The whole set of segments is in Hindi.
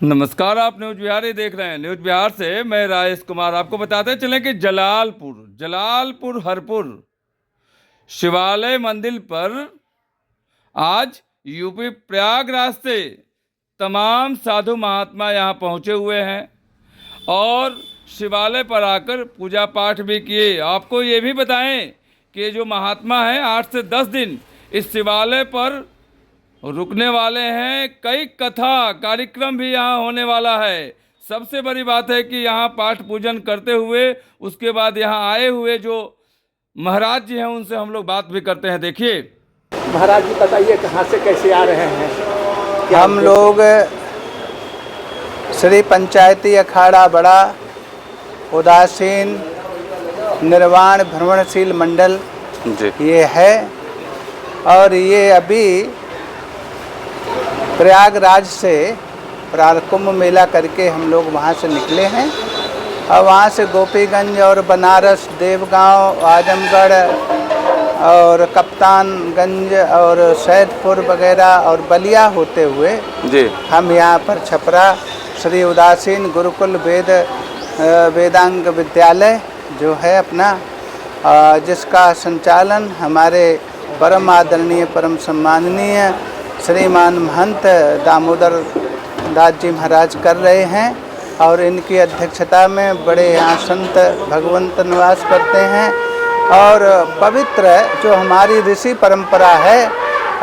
नमस्कार, आप न्यूज बिहार ही देख रहे हैं। न्यूज बिहार से मैं राजेश कुमार। आपको बताते चलें कि जलालपुर हरपुर शिवालय मंदिर पर आज यूपी प्रयागराज से तमाम साधु महात्मा यहाँ पहुँचे हुए हैं और शिवालय पर आकर पूजा पाठ भी किए। आपको ये भी बताएं कि ये जो महात्मा हैं 8 से 10 दिन इस शिवालय पर रुकने वाले हैं। कई कथा कार्यक्रम भी यहाँ होने वाला है। सबसे बड़ी बात है कि यहाँ पाठ पूजन करते हुए उसके बाद यहाँ आए हुए जो महाराज जी हैं उनसे हम लोग बात भी करते हैं। देखिए महाराज जी, बताइए कहाँ से कैसे आ रहे हैं? हम लोग श्री पंचायती अखाड़ा बड़ा उदासीन निर्वाण भ्रमणशील मंडल ये है और ये अभी प्रयागराज से कुंभ मेला करके हम लोग वहाँ से निकले हैं और वहाँ से गोपीगंज और बनारस, देवगांव, आजमगढ़ और कप्तानगंज और सैदपुर वगैरह और बलिया होते हुए जी हम यहाँ पर छपरा श्री उदासीन गुरुकुल वेदांग विद्यालय जो है अपना, जिसका संचालन हमारे परम आदरणीय परम सम्माननीय श्रीमान महंत दामोदर दास जी महाराज कर रहे हैं और इनकी अध्यक्षता में बड़े यहाँ संत भगवंत निवास करते हैं। और पवित्र जो हमारी ऋषि परंपरा है,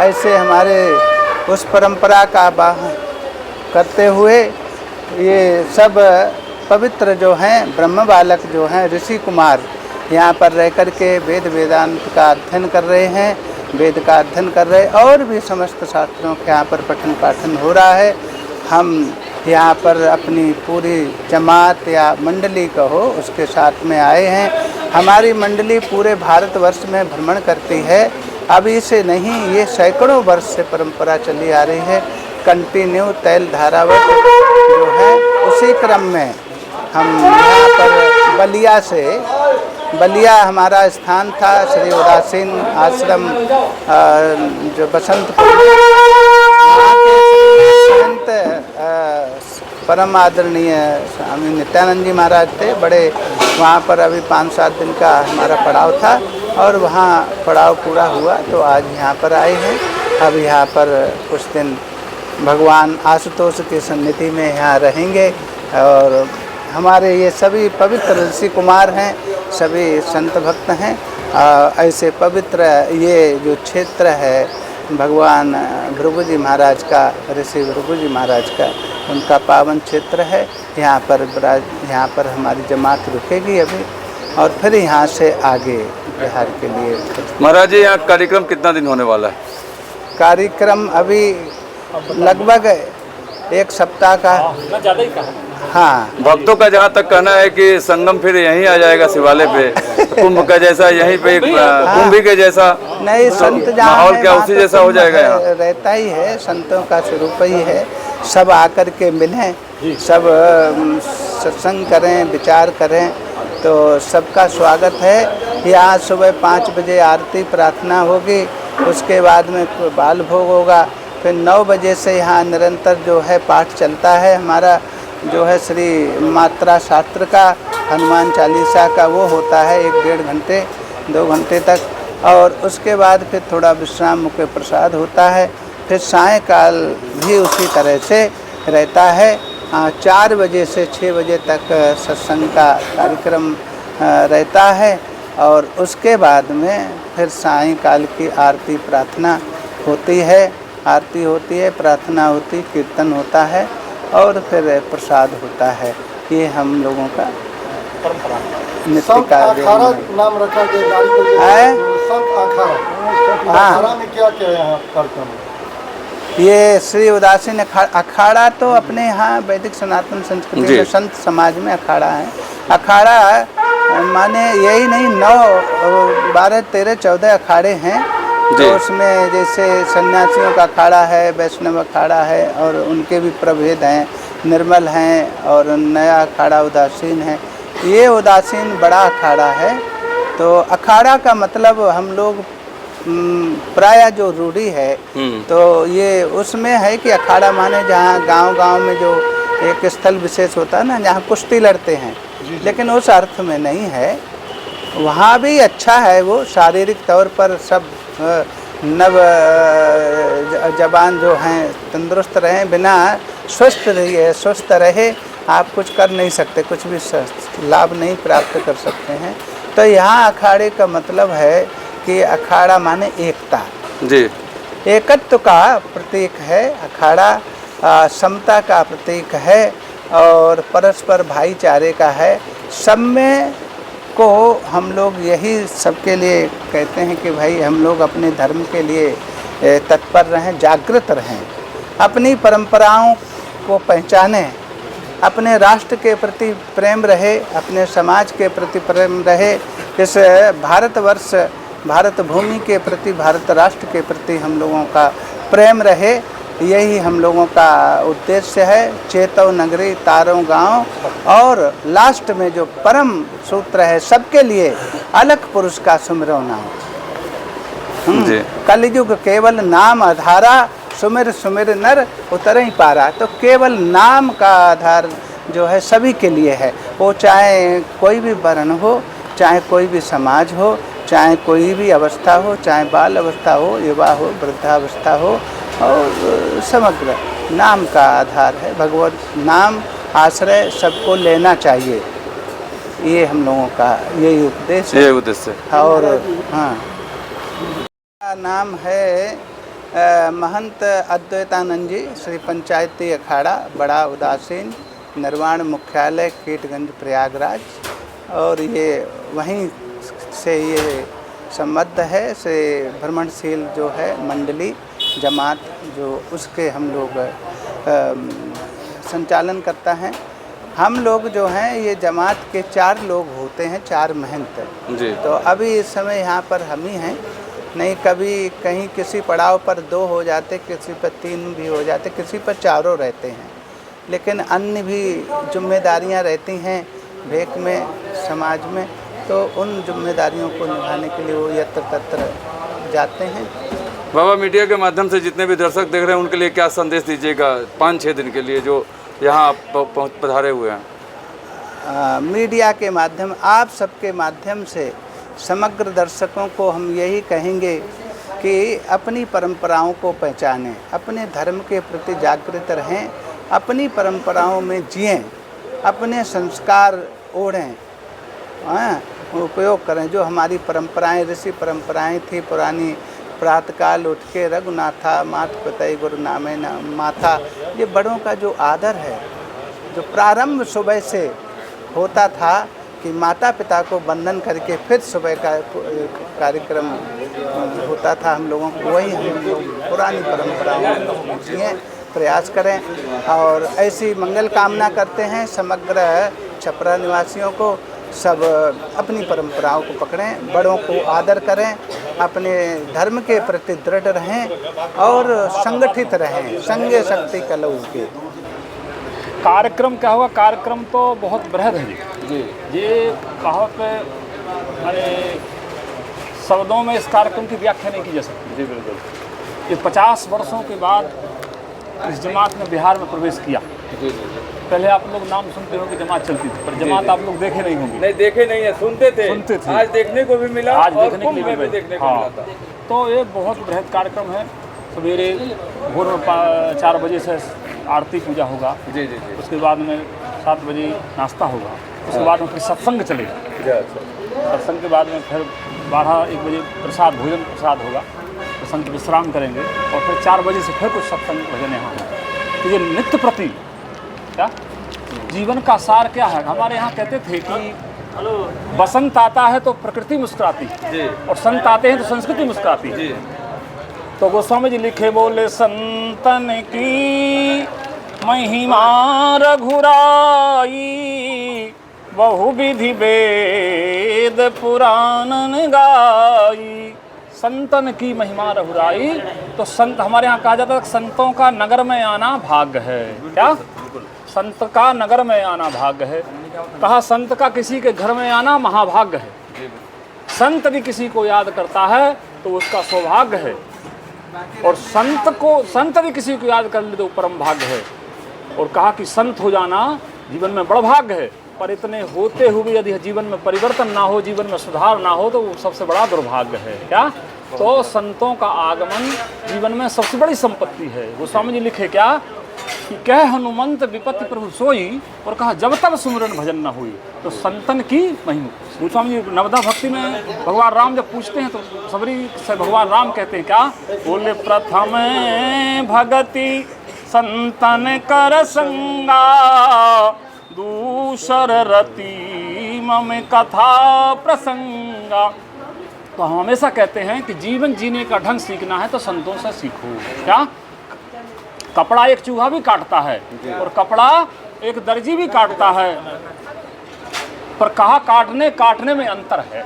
ऐसे हमारे उस परंपरा का आवाहन करते हुए ये सब पवित्र जो हैं ब्रह्म बालक जो हैं ऋषि कुमार यहाँ पर रह कर के वेदांत का अध्ययन कर रहे हैं, वेद का अध्ययन कर रहे और भी समस्त शास्त्रों के यहाँ पर पठन पाठन हो रहा है। हम यहाँ पर अपनी पूरी जमात या मंडली कहो उसके साथ में आए हैं। हमारी मंडली पूरे भारतवर्ष में भ्रमण करती है। अभी से नहीं, ये सैकड़ों वर्ष से परंपरा चली आ रही है। कंटिन्यू तैल धारावत जो है उसी क्रम में हम यहाँ पर बलिया हमारा स्थान था, श्री उदासीन आश्रम जो बसंतपुर परम आदरणीय स्वामी नित्यानंद जी महाराज थे बड़े। वहाँ पर अभी 5-7 दिन का हमारा पड़ाव था और वहाँ पड़ाव पूरा हुआ तो आज यहाँ पर आए हैं। अब यहाँ पर कुछ दिन भगवान आशुतोष की सन्निधि में यहाँ रहेंगे और हमारे ये सभी पवित्र ऋषि कुमार हैं, सभी संत भक्त हैं। ऐसे पवित्र ये जो क्षेत्र है भगवान भृगु जी महाराज का, ऋषि भृगु जी महाराज का, उनका पावन क्षेत्र है। यहाँ पर हमारी जमात रुकेगी अभी और फिर यहाँ से आगे बिहार के लिए। महाराज जी, यहाँ कार्यक्रम कितना दिन होने वाला है? कार्यक्रम अभी लगभग 1 सप्ताह का। ज़्यादा ही कहा। हाँ, भक्तों का जहाँ तक कहना है कि संगम फिर यहीं आ जाएगा शिवालय पे, कुंभ का जैसा यहीं पे कुंभ के जैसा नहीं, संत जहाँ माहौल क्या उसी जैसा हो जाएगा? यहाँ रहता ही है, संतों का स्वरूप ही है। सब आकर के मिलें, सब सत्संग करें, विचार करें, तो सबका स्वागत है। यहाँ सुबह 5 बजे आरती प्रार्थना होगी, उसके बाद में बाल भोग होगा। फिर 9 बजे से यहाँ निरंतर जो है पाठ चलता है हमारा, जो है श्री मात्रा शास्त्र का, हनुमान चालीसा का, वो होता है 1-1.5 घंटे 2 घंटे तक। और उसके बाद फिर थोड़ा विश्राम मुख्य प्रसाद होता है। फिर सायंकाल भी उसी तरह से रहता है। 4 बजे से 6 बजे तक सत्संग का कार्यक्रम रहता है और उसके बाद में फिर सायंकाल की आरती प्रार्थना होती है, प्रार्थना होती, कीर्तन होता है और फिर प्रसाद होता है। ये हम लोगों का परंपरा नित्य कार्य नाम रखा गया है। संत अखाड़ा। हाँ, में क्या क्या यहाँ कार्यक्रम? ये श्री उदासीन अखाड़ा तो अपने यहाँ वैदिक सनातन संस्कृति में संत समाज में अखाड़ा है। अखाड़ा माने यही नहीं, 9, 12, 13, 14 अखाड़े हैं। तो उसमें जैसे सन्यासियों का अखाड़ा है, वैष्णव अखाड़ा है और उनके भी प्रभेद हैं, निर्मल हैं और नया अखाड़ा उदासीन है। ये उदासीन बड़ा अखाड़ा है। तो अखाड़ा का मतलब हम लोग प्राय जो रूढ़ी है तो ये उसमें है कि अखाड़ा माने जहाँ गांव-गांव में जो एक स्थल विशेष होता है ना जहाँ कुश्ती लड़ते हैं, लेकिन उस अर्थ में नहीं है। वहाँ भी अच्छा है, वो शारीरिक तौर पर सब नव जवान जो हैं तंदुरुस्त रहें, बिना स्वस्थ रहे आप कुछ कर नहीं सकते, कुछ भी लाभ नहीं प्राप्त कर सकते हैं। तो यहाँ अखाड़े का मतलब है कि अखाड़ा माने एकता जी, एकत्व का प्रतीक है। अखाड़ा समता का प्रतीक है और परस्पर भाईचारे का है। सब में को हम लोग यही सबके लिए कहते हैं कि भाई हम लोग अपने धर्म के लिए तत्पर रहें, जागृत रहें, अपनी परंपराओं को पहचानें, अपने राष्ट्र के प्रति प्रेम रहे, अपने समाज के प्रति प्रेम रहे, इस भारतवर्ष भारत भूमि के प्रति, भारत राष्ट्र के प्रति हम लोगों का प्रेम रहे। यही हम लोगों का उद्देश्य है। चेतो नगरी तारों गांव, और लास्ट में जो परम सूत्र है सबके लिए, अलख पुरुष का सुमिरो नाम। जी। कलयुग केवल नाम आधारा, सुमिर सुमिर नर उतर ही पारा। तो केवल नाम का आधार जो है सभी के लिए है। वो चाहे कोई भी वर्ण हो, चाहे कोई भी समाज हो, चाहे कोई भी अवस्था हो, चाहे बाल अवस्था हो, युवा हो, वृद्धावस्था हो, और समग्र नाम का आधार है। भगवत नाम आश्रय सबको लेना चाहिए। ये हम लोगों का यही उपदेश है। ये उद्देश्य है। और हाँ, नाम है महंत अद्वैतानंद जी, श्री पंचायती अखाड़ा बड़ा उदासीन, निर्वाण मुख्यालय कीटगंज प्रयागराज। और ये वहीं से ये संबद्ध है से भ्रमणशील जो है मंडली जमात, जो उसके हम लोग संचालन करता है। हम लोग जो हैं ये जमात के 4 लोग होते हैं, 4 महंत जी। तो अभी इस समय यहाँ पर हम ही हैं। नहीं, कभी कहीं किसी पड़ाव पर 2 हो जाते, किसी पर 3 भी हो जाते, किसी पर 4 रहते हैं। लेकिन अन्य भी जिम्मेदारियाँ रहती हैं भेक में, समाज में, तो उन जिम्मेदारियों को निभाने के लिए वो यत्र तत्र जाते हैं। बाबा, मीडिया के माध्यम से जितने भी दर्शक देख रहे हैं उनके लिए क्या संदेश दीजिएगा 5-6 दिन के लिए जो यहाँ आप पधारे हुए हैं? मीडिया के माध्यम, आप सबके माध्यम से समग्र दर्शकों को हम यही कहेंगे कि अपनी परंपराओं को पहचानें, अपने धर्म के प्रति जागृत रहें, अपनी परंपराओं में जिएं, अपने संस्कार ओढ़ें, उपयोग करें। जो हमारी परंपराएं, ऋषि परंपराएं थी पुरानी, प्रातःकाल उठ के रघुनाथा मात पितई गुरु नामे न माथा, ये बड़ों का जो आदर है, जो प्रारंभ सुबह से होता था कि माता पिता को वंदन करके फिर सुबह का कार्यक्रम होता था हम लोगों को, वही हम लोग पुरानी परंपराओं में जिए, प्रयास करें। और ऐसी मंगल कामना करते हैं समग्र छपरा निवासियों को। सब अपनी परंपराओं को पकड़ें, बड़ों को आदर करें, अपने धर्म के प्रति दृढ़ रहें और संगठित रहें। संगे शक्ति कलौ के कार्यक्रम क्या हुआ? कार्यक्रम तो बहुत बृहद है जी। ये कहावत माने शब्दों में इस कार्यक्रम की व्याख्या नहीं की जा सकती। जी बिल्कुल। ये 50 वर्षों के बाद इस जमात ने बिहार में प्रवेश किया। जी। पहले आप लोग नाम सुनते हो कि जमात चलती थी, पर जमात आप लोग देखे नहीं होंगे। नहीं देखे नहीं है, सुनते थे। आज देखने को भी मिला, आज और देखने के लिए भी देखने को मिला था। तो ये बहुत बृहद कार्यक्रम है। सवेरे भोर में 4 बजे से आरती पूजा होगा। जी जी जी। उसके बाद में 7 बजे नाश्ता होगा। उसके बाद में फिर सत्संग चलेगा। सत्संग के बाद में फिर 12-1 बजे प्रसाद, भोजन प्रसाद होगा। सत्संग विश्राम करेंगे और फिर 4 बजे से फिर कुछ सत्संग भजन यहाँ होगा। तो ये नित्य प्रति क्या जीवन का सार क्या है? हमारे यहाँ कहते थे कि बसंत आता है तो प्रकृति मुस्कुराती जी। और संत आते हैं तो संस्कृति मुस्कुराती जी। तो गोस्वामी जी लिखे बोले, संतन की महिमा रघुराई, बहु विधि वेद पुराणन गाई। संतन की महिमा रघुराई, तो संत, हमारे यहाँ कहा जाता है संतों का नगर में आना भाग्य है। क्या? संत का नगर में आना भाग्य है। कहा संत का किसी के घर में आना महाभाग्य है। संत भी किसी को याद करता है तो उसका सौभाग्य है, और संत भी किसी को याद कर ले तो परम भाग्य है। और कहा कि संत हो जाना जीवन में बड़ा भाग्य है, पर इतने होते हुए यदि जीवन में परिवर्तन ना हो, जीवन में सुधार ना हो, तो वो सबसे बड़ा दुर्भाग्य है। क्या? तो संतों का आगमन जीवन में सबसे बड़ी संपत्ति है। गोस्वामी जी लिखे क्या कि कह हनुमंत विपत्ति प्रभु सोई, और कहा जब तक सुमिरन भजन न हुई। तो संतन की महिमा, गोस्वामी जी नवदा भक्ति में भगवान राम जब पूछते हैं तो सबरी से भगवान राम कहते हैं क्या, बोले प्रथम भगति संतन कर संगा, दूसर रति मम कथा प्रसंगा। तो हम हमेशा कहते हैं कि जीवन जीने का ढंग सीखना है तो संतों से सीखो। क्या? कपड़ा एक चूहा भी काटता है और कपड़ा एक दर्जी भी काटता है, पर कहा काटने में अंतर है।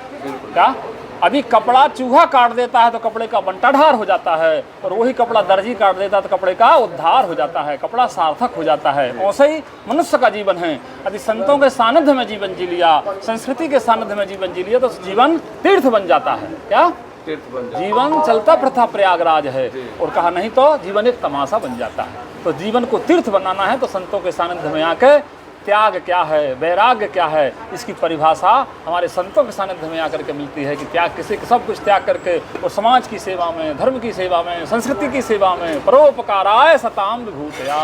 क्या? अभी कपड़ा चूहा काट देता है तो कपड़े का बंटाढार हो जाता है, और वही कपड़ा दर्जी काट देता है तो कपड़े का उद्धार हो जाता है, कपड़ा सार्थक हो जाता है। वैसे ही मनुष्य का जीवन है। यदि संतों के सानिध्य में जीवन जी लिया, संस्कृति के सानिध्य में जीवन जी लिया, तो जीवन तीर्थ बन जाता है। क्या? जीवन चलता प्रथा प्रयागराज है, और कहा नहीं तो जीवन एक तमाशा बन जाता है। तो जीवन को तीर्थ बनाना है तो संतों के सानिध्य में आके त्याग क्या है, वैराग्य क्या है, इसकी परिभाषा हमारे संतों के सानिध्य में आकर के मिलती है कि त्याग किसी सब कुछ त्याग करके और समाज की सेवा में, धर्म की सेवा में, संस्कृति की सेवा में, परोपकाराय सताम विभूतया।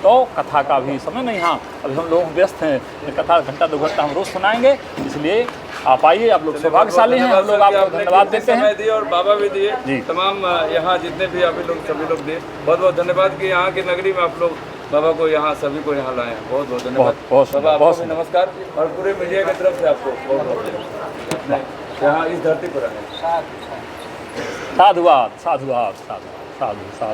तो कथा का भी समय नहीं, हाँ अभी हम लोग व्यस्त हैं, कथा घंटा 2 घंटा हम रोज सुनाएंगे, इसलिए आप आइए, आप लोग सौभाग्यशाली हैं, हम लोग आपको धन्यवाद देते हैं। दिए और बाबा भी दिए, तमाम यहाँ जितने भी अभी लोग सभी लोग दिए, बहुत बहुत धन्यवाद कि यहाँ की नगरी में आप लोग बाबा को यहाँ सभी को यहाँ लाए हैं। बहुत बहुत धन्यवाद बाबा, आपको भी नमस्कार, और पूरे मीडिया की तरफ से आपको बहुत बहुत धन्यवाद यहाँ इस धरती पर आए। साधुवाद साधुवाद साधु साधु साधु।